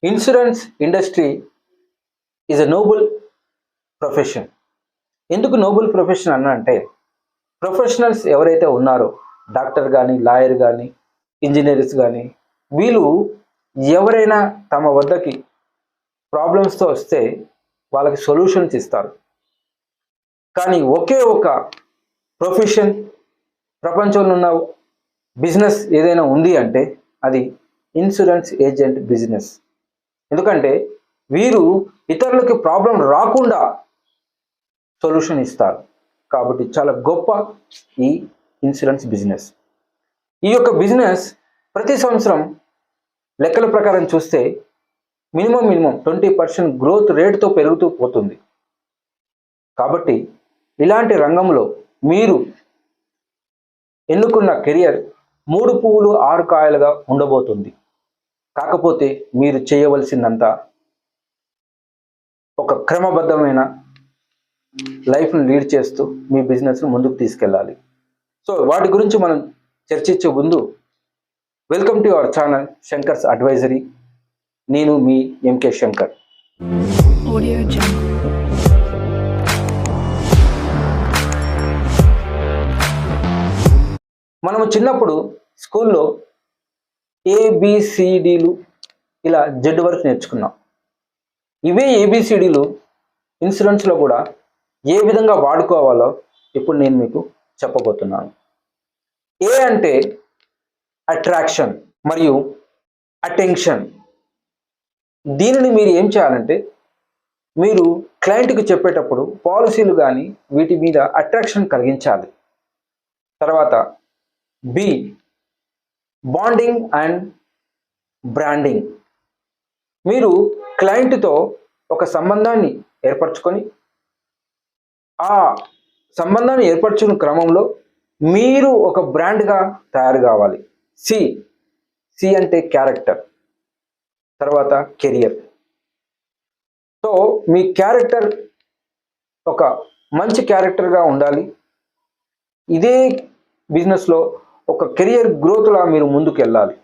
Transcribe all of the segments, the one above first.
Insurance industry is a noble profession. ఎందుకు Nobel profession అంటే professionals ఎవరైతే ఉన్నారో డాక్టర్ కానీ, లాయర్ కానీ, ఇంజనీర్స్ కానీ, వీళ్ళు ఎవరైనా తమ వద్దకి ప్రాబ్లమ్స్తో వస్తే వాళ్ళకి సొల్యూషన్స్ ఇస్తారు. కానీ ఒకే ఒక ప్రొఫెషన్ ప్రపంచంలో ఉన్న బిజినెస్ ఏదైనా ఉంది అంటే అది ఇన్సూరెన్స్ ఏజెంట్ బిజినెస్. ఎందుకంటే వీరు ఇతరులకి ప్రాబ్లం రాకుండా సొల్యూషన్ ఇస్తారు. కాబట్టి చాలా గొప్ప ఈ ఇన్సూరెన్స్ బిజినెస్. ఈ యొక్క బిజినెస్ ప్రతి సంవత్సరం లెక్కల ప్రకారం చూస్తే మినిమం 20% గ్రోత్ రేట్తో పెరుగుతూ పోతుంది. కాబట్టి ఇలాంటి రంగంలో మీరు ఎన్నుకున్న కెరియర్ 3 పువ్వులు 6 కాయలుగా ఉండబోతుంది. కాకపోతే మీరు చేయవలసిందంతా ఒక క్రమబద్ధమైన లైఫ్ను లీడ్ చేస్తూ మీ బిజినెస్ను ముందుకు తీసుకెళ్ళాలి. సో వాటి గురించి మనం చర్చించే ముందు welcome to our channel Shankar's advisory. నేను మీ ఎంకే శంకర్. మనము చిన్నప్పుడు స్కూల్లో ఏబిసిడీలు ఇలా జెడ్ వరకు నేర్చుకున్నాం. ఇవే ఏబిసిడీలు ఇన్సూరెన్స్లో కూడా ఏ విధంగా వాడుకోవాలో ఇప్పుడు నేను మీకు చెప్పబోతున్నాను. ఏ అంటే అట్రాక్షన్ మరియు అటెన్షన్. దీనిని మీరు ఏం చేయాలంటే మీరు క్లయింట్కి చెప్పేటప్పుడు పాలసీలు కానీ వీటి మీద అట్రాక్షన్ కలిగించాలి. తర్వాత బి బాండింగ్ అండ్ బ్రాండింగ్. మీరు క్లయింట్తో ఒక సంబంధాన్ని ఏర్పరచుకొని ఆ సంబంధాన్ని ఏర్పరచుకున్న క్రమంలో మీరు ఒక బ్రాండ్గా తయారు కావాలి. సి అంటే క్యారెక్టర్. తర్వాత కెరియర్. సో మీ క్యారెక్టర్ ఒక మంచి క్యారెక్టర్గా ఉండాలి. ఇదే బిజినెస్లో ఒక కెరియర్ గ్రోత్లా మీరు ముందుకు వెళ్ళాలి.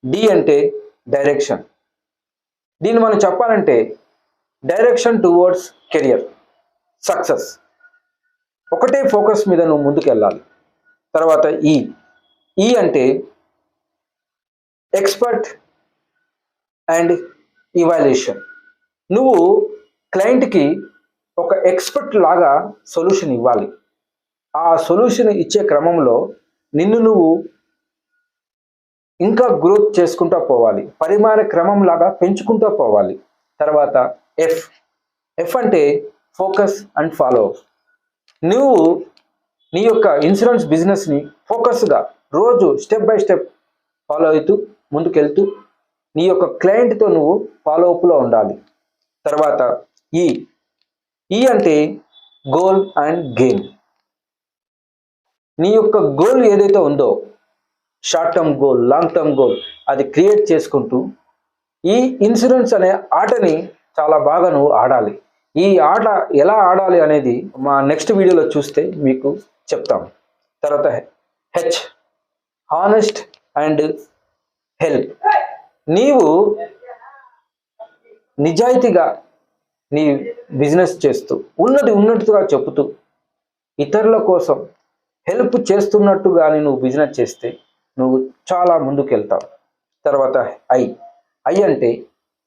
డి అంటే డైరెక్షన్. దీన్ని మనం చెప్పాలంటే డైరెక్షన్ టువర్డ్స్ కెరియర్ సక్సెస్. ఒకటే ఫోకస్ మీద నువ్వు ముందుకు వెళ్ళాలి. తర్వాత ఈ అంటే ఎక్స్పర్ట్ అండ్ ఇవాల్యుయేషన్. నువ్వు క్లయింట్కి ఒక ఎక్స్పర్ట్ లాగా సొల్యూషన్ ఇవ్వాలి. ఆ సొల్యూషన్ ఇచ్చే క్రమంలో నిన్ను నువ్వు ఇంకా గ్రోత్ చేసుకుంటూ పోవాలి, పరిమాణ క్రమం లాగా పెంచుకుంటూ పోవాలి. తర్వాత ఎఫ్ అంటే ఫోకస్ అండ్ ఫాలో. నువ్వు నీ యొక్క ఇన్సూరెన్స్ బిజినెస్ని ఫోకస్గా రోజు స్టెప్ బై స్టెప్ ఫాలో అవుతూ ముందుకెళ్తూ నీ యొక్క క్లయింట్తో నువ్వు ఫాలో అప్లో ఉండాలి. తర్వాత ఈ అంటే గోల్ అండ్ గెయిన్. నీ యొక్క గోల్ ఏదైతే ఉందో short term goal, long term goal, అది క్రియేట్ చేసుకుంటూ ఈ ఇన్సూరెన్స్ అనే ఆటని చాలా బాగా నువ్వు ఆడాలి. ఈ ఆట ఎలా ఆడాలి అనేది మా నెక్స్ట్ వీడియోలో చూస్తే మీకు చెప్తాం. తర్వాత హెచ్ హానెస్ట్ అండ్ హెల్ప్. నీవు నిజాయితీగా నీ బిజినెస్ చేస్తూ ఉన్నట్టుగా చెబుతూ ఇతరుల కోసం హెల్ప్ చేస్తున్నట్టుగాని నువ్వు బిజినెస్ చేస్తే నువ్వు చాలా ముందుకు వెళ్తావు. తర్వాత ఐ అంటే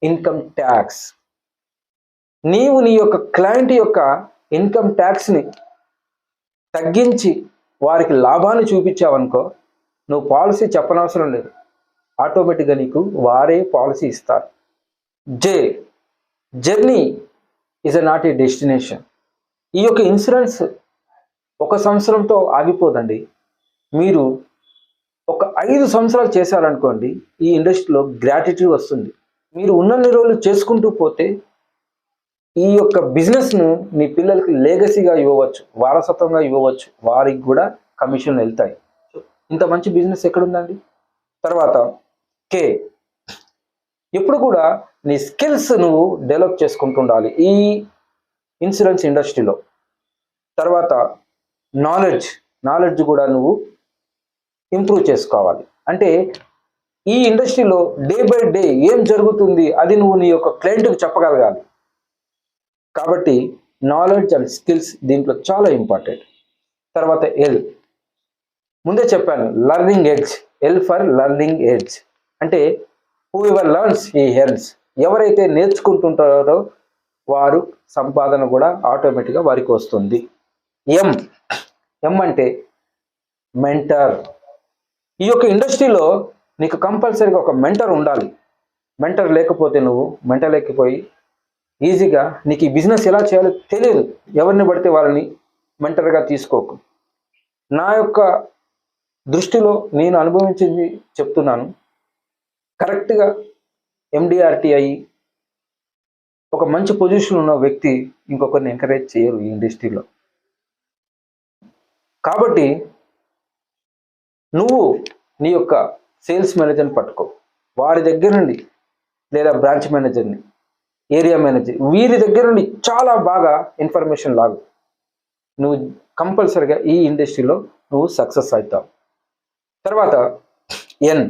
ఇన్కమ్ ట్యాక్స్. నీవు నీ యొక్క క్లయింట్ యొక్క ఇన్కమ్ ట్యాక్స్ని తగ్గించి వారికి లాభాన్ని చూపించావనుకో, నువ్వు పాలసీ చెప్పనవసరం లేదు, ఆటోమేటిక్గా నీకు వారే పాలసీ ఇస్తారు. Journey is not a destination. ఈ యొక్క ఇన్సూరెన్స్ ఒక సంవత్సరంతో ఆగిపోదండి. మీరు ఒక 5 సంవత్సరాలు చేశారనుకోండి, ఈ ఇండస్ట్రీలో గ్రాటిట్యూడ్ వస్తుంది. మీరు ఉన్నన్ని రోజులు చేసుకుంటూ పోతే ఈ యొక్క బిజినెస్ను మీ పిల్లలకి లెగసీగా ఇవ్వవచ్చు, వారసత్వంగా ఇవ్వవచ్చు, వారికి కూడా కమిషన్లు వెళ్తాయి. ఇంత మంచి బిజినెస్ ఎక్కడుందండి? తర్వాత కే ఎప్పుడు కూడా నీ స్కిల్స్ నువ్వు డెవలప్ చేసుకుంటూ ఉండాలి ఈ ఇన్సూరెన్స్ ఇండస్ట్రీలో. తర్వాత నాలెడ్జ్ కూడా నువ్వు ఇంప్రూవ్ చేసుకోవాలి. అంటే ఈ ఇండస్ట్రీలో డే బై డే ఏం జరుగుతుంది అది నువ్వు నీ యొక్క క్లయింట్కి చెప్పగలగాలి. కాబట్టి నాలెడ్జ్ అండ్ స్కిల్స్ దీంట్లో చాలా ఇంపార్టెంట్. తర్వాత ఎల్, ముందే చెప్పాను, learning edge. L for learning edge అంటే whoever learns he earns. ఎవరైతే నేర్చుకుంటుంటారో వారు సంపాదన కూడా ఆటోమేటిక్గా వారికి వస్తుంది. ఎం, ఎం అంటే మెంటర్. ఈ యొక్క ఇండస్ట్రీలో నీకు కంపల్సరీగా ఒక మెంటర్ ఉండాలి. మెంటర్ లేకపోతే నువ్వు మెంటర్ లేకపోయి ఈజీగా నీకు ఈ బిజినెస్ ఎలా చేయాలో తెలియదు. ఎవరిని పడితే వాళ్ళని మెంటర్గా తీసుకోకు. నా యొక్క దృష్టిలో నేను అనుభవించింది చెప్తున్నాను. కరెక్ట్గా ఎండిఆర్టీ అయ్యి ఒక మంచి పొజిషన్ ఉన్న వ్యక్తి ఇంకొకరిని ఎంకరేజ్ చేయరు ఈ ఇండస్ట్రీలో. కాబట్టి నువ్వు నీ యొక్క సేల్స్ మేనేజర్ని పట్టుకో, వారి దగ్గర నుండి, లేదా బ్రాంచ్ మేనేజర్ని, ఏరియా మేనేజర్, వీరి దగ్గర నుండి చాలా బాగా ఇన్ఫర్మేషన్ లాగు. నువ్వు కంపల్సరిగా ఈ ఇండస్ట్రీలో నువ్వు సక్సెస్ అవుతావు. తర్వాత ఎన్,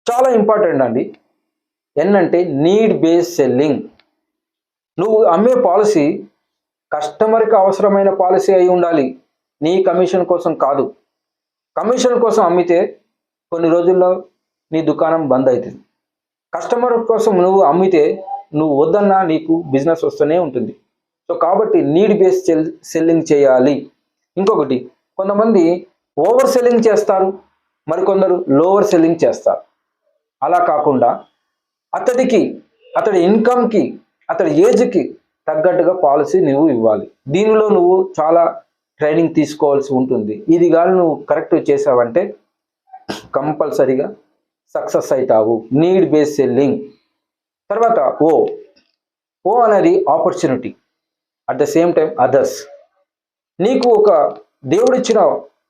చాలా ఇంపార్టెంట్ అండి. ఎన్ అంటే నీడ్ బేస్డ్ సెల్లింగ్. నువ్వు అమ్మే పాలసీ కస్టమర్కి అవసరమైన పాలసీ అయి ఉండాలి, నీ కమిషన్ కోసం కాదు. కమిషన్ కోసం అమ్మితే కొన్ని రోజుల్లో నీ దుకాణం బంద్ అవుతుంది. కస్టమర్ కోసం నువ్వు అమ్మితే నువ్వు వద్దన్నా నీకు బిజినెస్ వస్తూనే ఉంటుంది. సో కాబట్టి నీడ్ బేస్డ్ సెల్లింగ్ చేయాలి. ఇంకొకటి, కొంతమంది ఓవర్ సెల్లింగ్ చేస్తారు, మరికొందరు లోవర్ సెల్లింగ్ చేస్తారు. అలా కాకుండా అతడి ఇన్కమ్కి, అతడి ఏజ్కి తగ్గట్టుగా పాలసీ నువ్వు ఇవ్వాలి. దీనిలో నువ్వు చాలా ట్రైనింగ్ తీసుకోవాల్సి ఉంటుంది. ఇది కానీ నువ్వు కరెక్ట్ చేసావంటే కంపల్సరీగా సక్సెస్ అవుతావు. Need based selling. తర్వాత ఓ, ఓ అనేది opportunity, at the same time others. నీకు ఒక దేవుడిచ్చిన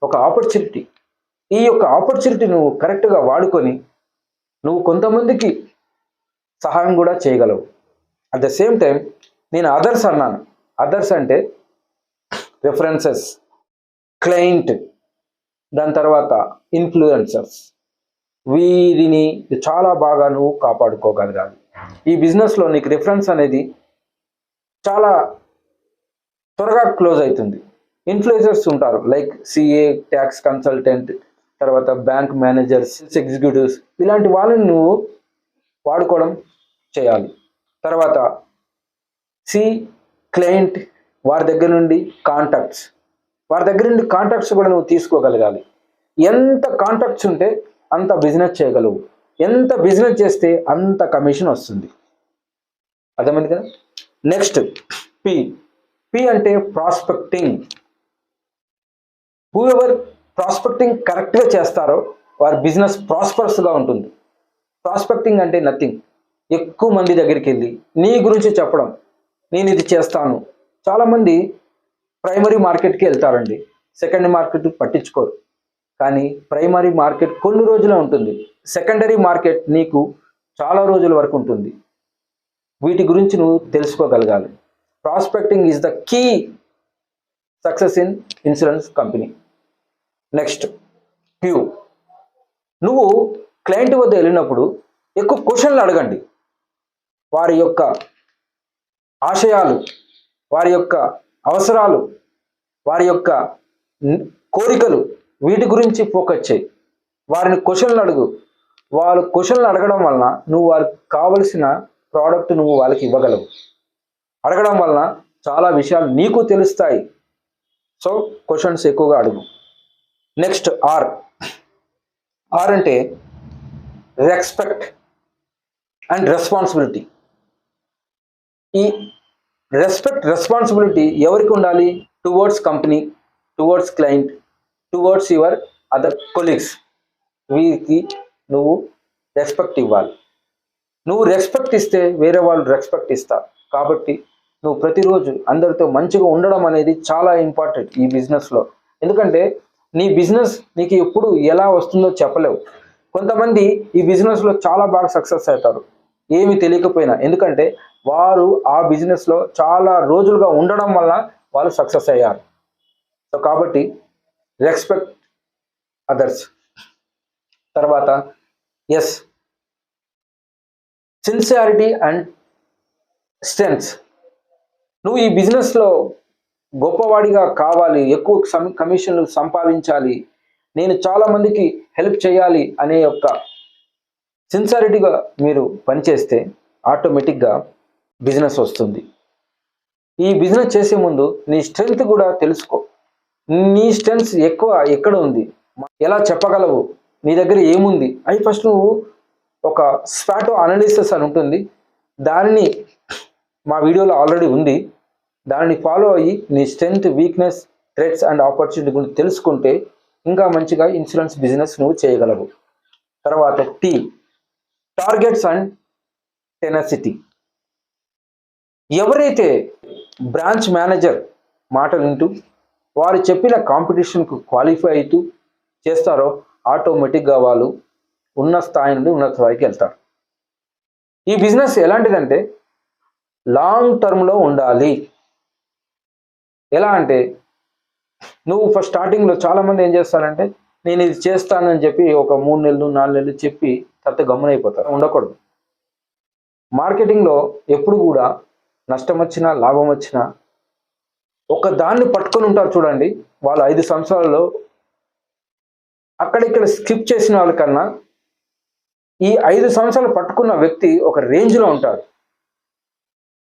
ఒక ఆపర్చునిటీ, ఈ యొక్క ఆపర్చునిటీ నువ్వు కరెక్ట్గా వాడుకొని నువ్వు కొంతమందికి సహాయం కూడా చేయగలవు. అట్ ద సేమ్ టైం నేను అదర్స్ అన్నాను. అదర్స్ అంటే రెఫరెన్సెస్, క్లయింట్, దాని తర్వాత ఇన్ఫ్లుయెన్సర్స్. వీరిని చాలా బాగా నువ్వు కాపాడుకోగలగాలి. ఈ బిజినెస్లో నీకు రిఫరెన్స్ అనేది చాలా త్వరగా క్లోజ్ అవుతుంది. ఇన్ఫ్లుయెన్సర్స్ ఉంటారు, లైక్ సిఏ, ట్యాక్స్ కన్సల్టెంట్, తర్వాత బ్యాంక్ మేనేజర్స్, ఎగ్జిక్యూటివ్స్, ఇలాంటి వాళ్ళని నువ్వు వాడుకోవడం చేయాలి. తర్వాత సి, క్లయింట్, వారి దగ్గర నుండి కాంటాక్ట్స్, కూడా నువ్వు తీసుకోగలగాలి. ఎంత కాంటాక్ట్స్ ఉంటే అంత బిజినెస్ చేయగలవు, ఎంత బిజినెస్ చేస్తే అంత కమిషన్ వస్తుంది. అర్థమైంది కదా. నెక్స్ట్ పి, పి అంటే ప్రాస్పెక్టింగ్. హూ ఎవర్ ప్రాస్పెక్టింగ్ కరెక్ట్గా చేస్తారో వారి బిజినెస్ ప్రాస్పరస్గా ఉంటుంది. ప్రాస్పెక్టింగ్ అంటే నథింగ్, ఎక్కువ మంది దగ్గరికి వెళ్ళి నీ గురించి చెప్పడం, నేను ఇది చేస్తాను. చాలామంది ప్రైమరీ మార్కెట్కి వెళ్తారండి, సెకండరీ మార్కెట్ పట్టించుకోరు. కానీ ప్రైమరీ మార్కెట్ కొన్ని రోజులే ఉంటుంది, సెకండరీ మార్కెట్ నీకు చాలా రోజుల వరకు ఉంటుంది. వీటి గురించి నువ్వు తెలుసుకోగలగాలి. Prospecting is the key success in insurance company. Next Q, నువ్వు క్లయింట్ వద్ద వెళ్ళినప్పుడు ఎక్కువ క్వశ్చన్లు అడగండి. వారి యొక్క ఆశయాలు, వారి యొక్క అవసరాలు, వారి యొక్క కోరికలు, వీటి గురించి ఫోకస్ చేయి. వారిని క్వశ్చన్లు అడుగు. వాళ్ళు క్వశ్చన్లు అడగడం వలన నువ్వు వారికి కావలసిన ప్రోడక్ట్ నువ్వు వాళ్ళకి ఇవ్వగలవు. అడగడం వలన చాలా విషయాలు నీకు తెలుస్తాయి. సో క్వశ్చన్స్ ఎక్కువగా అడుగు. నెక్స్ట్ ఆర్, ఆర్ అంటే రెస్పెక్ట్ అండ్ రెస్పాన్సిబిలిటీ. ఈ రెస్పాన్సిబిలిటీ ఎవరికి ఉండాలి? Towards company, towards client, towards your other colleagues. వీరికి నువ్వు రెస్పెక్ట్ ఇవ్వాలి. నువ్వు రెస్పెక్ట్ ఇస్తే వేరే వాళ్ళు రెస్పెక్ట్ ఇస్తారు. కాబట్టి నువ్వు ప్రతిరోజు అందరితో మంచిగా ఉండడం అనేది చాలా ఇంపార్టెంట్ ఈ బిజినెస్లో. ఎందుకంటే నీ బిజినెస్ నీకు ఎప్పుడు ఎలా వస్తుందో చెప్పలేవు. కొంతమంది ఈ బిజినెస్లో చాలా బాగా సక్సెస్ అవుతారు ఏమి తెలియకపోయినా, ఎందుకంటే వారు ఆ బిజినెస్లో చాలా రోజులుగా ఉండడం వల్ల వాళ్ళు సక్సెస్ అయ్యారు. సో కాబట్టి రెస్పెక్ట్ అదర్స్. తర్వాత ఎస్, సిన్సియారిటీ అండ్ స్ట్రెంగ్త్స్. నువ్వు ఈ బిజినెస్లో గొప్పవాడిగా కావాలి, ఎక్కువ కమిషన్లు సంపాదించాలి, నేను చాలామందికి హెల్ప్ చేయాలి అనే యొక్క సిన్సియారిటీగా మీరు పనిచేస్తే ఆటోమేటిక్గా బిజినెస్ వస్తుంది. ఈ బిజినెస్ చేసే ముందు నీ స్ట్రెంగ్త్ కూడా తెలుసుకో. నీ స్ట్రెంగ్త్ ఎక్కడ ఉంది, ఎలా చెప్పగలవు, నీ దగ్గర ఏముంది అని ఫస్ట్ నువ్వు ఒక స్పాటో అనాలిసిస్ అని ఉంటుంది, దానిని మా వీడియోలో ఆల్రెడీ ఉంది, దానిని ఫాలో అయ్యి నీ strength, weakness, threats and opportunity గురించి తెలుసుకుంటే ఇంకా మంచిగా ఇన్సూరెన్స్ బిజినెస్ నువ్వు చేయగలవు. తర్వాత టీ, టార్గెట్స్ అండ్ టెనసిటీ. ఎవరైతే బ్రాంచ్ మేనేజర్ మాటలు వింటూ వారు చెప్పిన కాంపిటీషన్కు క్వాలిఫై అవుతూ చేస్తారో ఆటోమేటిక్గా వాళ్ళు ఉన్న స్థాయి నుండి ఉన్నత స్థాయికి వెళ్తారు. ఈ బిజినెస్ ఎలాంటిదంటే లాంగ్ టర్మ్లో ఉండాలి. ఎలా అంటే నువ్వు ఫస్ట్ స్టార్టింగ్లో చాలామంది ఏం చేస్తారంటే నేను ఇది చేస్తానని చెప్పి ఒక 3 నెలలు 4 నెలలు చెప్పి తర్వాత గమ్మునైపోతారు. ఉండకూడదు. మార్కెటింగ్లో ఎప్పుడు కూడా నష్టం వచ్చినా లాభం వచ్చినా ఒక దాన్ని పట్టుకొని ఉంటారు చూడండి, వాళ్ళు 5 సంవత్సరాలలో అక్కడిక్కడ స్కిప్ చేసిన వాళ్ళకన్నా ఈ 5 సంవత్సరాలు పట్టుకున్న వ్యక్తి ఒక రేంజ్లో ఉంటాడు.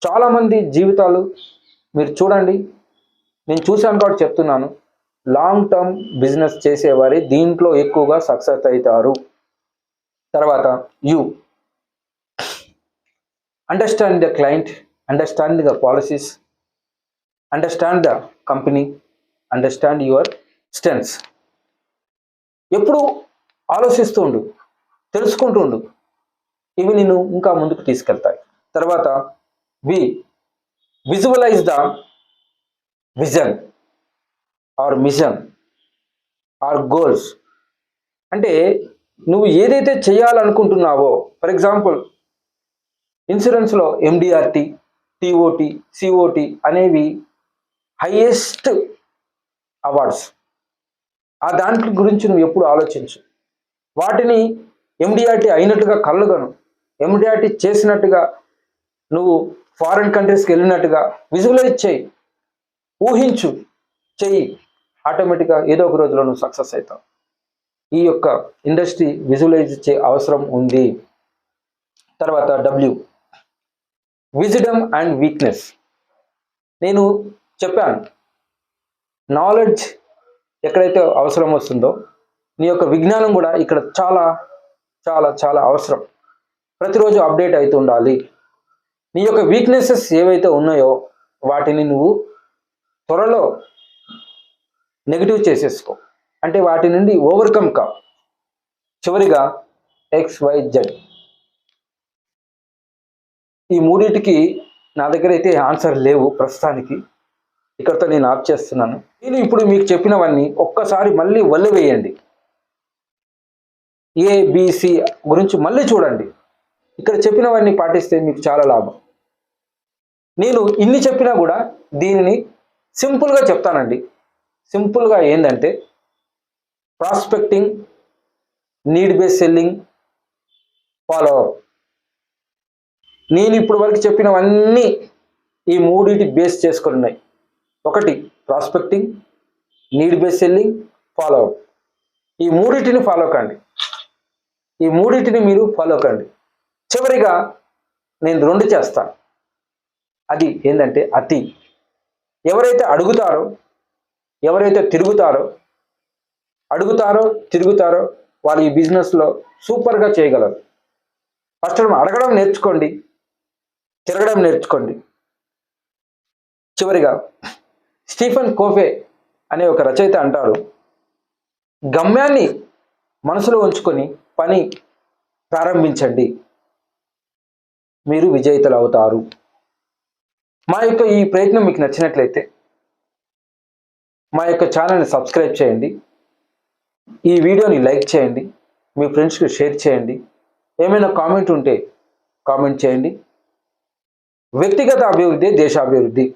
చాలామంది జీవితాలు మీరు చూడండి, నేను చూశాను కాబట్టి చెప్తున్నాను, లాంగ్ టర్మ్ బిజినెస్ చేసేవారి దీంట్లో ఎక్కువగా సక్సెస్ అవుతారు. తర్వాత you understand the client, understand the policies, understand the company, understand your strengths. ఎప్పుడు ఆలోచిస్తూ ఉండు, తెలుసుకుంటూ ఉండు, ఇవి నేను ఇంకా ముందుకు తీసుకెళ్తాయి. తర్వాత visualise the vision or mission or goals. అంటే నువ్వు ఏదైతే చేయాలనుకుంటున్నావో, ఫర్ ఎగ్జాంపుల్ ఇన్సూరెన్స్లో ఎండిఆర్టీ, టీఓటీ, సిఓటీ అనేవి హైయెస్ట్ అవార్డ్స్. ఆ దాంట్లో గురించి నువ్వు ఎప్పుడు ఆలోచించు. వాటిని ఎండిఆర్టీ అయినట్టుగా కళ్ళగను, ఎండిఆర్టీ చేసినట్టుగా నువ్వు ఫారిన్ కంట్రీస్కి వెళ్ళినట్టుగా విజువలైజ్ చేయి, ఊహించు, చెయ్యి. ఆటోమేటిక్గా ఏదో ఒక రోజులో నువ్వు సక్సెస్ అవుతావు. ఈ యొక్క ఇండస్ట్రీ విజువలైజ్ చే అవసరం ఉంది. తర్వాత విజిడమ్ అండ్ వీక్నెస్. నేను చెప్పాను, నాలెడ్జ్ ఎక్కడైతే అవసరం వస్తుందో నీ యొక్క విజ్ఞానం కూడా ఇక్కడ చాలా చాలా చాలా అవసరం. ప్రతిరోజు అప్డేట్ అవుతూ ఉండాలి. నీ యొక్క వీక్నెసెస్ ఏవైతే ఉన్నాయో వాటిని నువ్వు త్వరలో నెగిటివ్ చేసేసుకో, అంటే వాటి నుండి ఓవర్కమ్ కా. చివరిగా XYZ. ఈ మూడింటికి నా దగ్గర అయితే ఆన్సర్ లేవు ప్రస్తుతానికి. ఇక్కడితో నేను ఆఫ్ చేస్తున్నాను. నేను ఇప్పుడు మీకు చెప్పినవన్నీ ఒక్కసారి మళ్ళీ వల్లి వేయండి. ABC గురించి మళ్ళీ చూడండి. ఇక్కడ చెప్పినవన్నీ పాటిస్తే మీకు చాలా లాభం. నేను ఇన్ని చెప్పినా కూడా దీనిని సింపుల్గా చెప్తానండి. సింపుల్గా ఏంటంటే prospecting, need base selling, follow up. నేను ఇప్పుడు వరకు చెప్పినవన్నీ ఈ మూడింటి బేస్ చేసుకొని ఉన్నాయి. ఒకటి prospecting, need base selling, follow up. ఈ మూడింటిని ఫాలో కండి. ఈ మూడింటిని మీరు ఫాలో కండి. చివరిగా నేను 2 చేస్తాను. అది ఏంటంటే అతి. ఎవరైతే అడుగుతారో, ఎవరైతే తిరుగుతారో వాళ్ళు ఈ బిజినెస్లో సూపర్గా చేయగలరు. ఫస్ట్ అడగడం నేర్చుకోండి, తిరగడం నేర్చుకోండి. చివరిగా స్టీఫెన్ కోవే అనే ఒక రచయిత అంటారు, గమ్యాన్ని మనసులో ఉంచుకొని పని ప్రారంభించండి, మీరు విజేతలు అవుతారు. మా యొక్క ఈ ప్రయత్నం మీకు నచ్చినట్లయితే మా యొక్క ఛానల్ని సబ్స్క్రైబ్ చేయండి, ఈ వీడియోని లైక్ చేయండి, మీ ఫ్రెండ్స్కి షేర్ చేయండి. ఏమైనా కామెంట్ ఉంటే కామెంట్ చేయండి. వ్యక్తిగత అభివృద్ధి దేశాభివృద్ధి.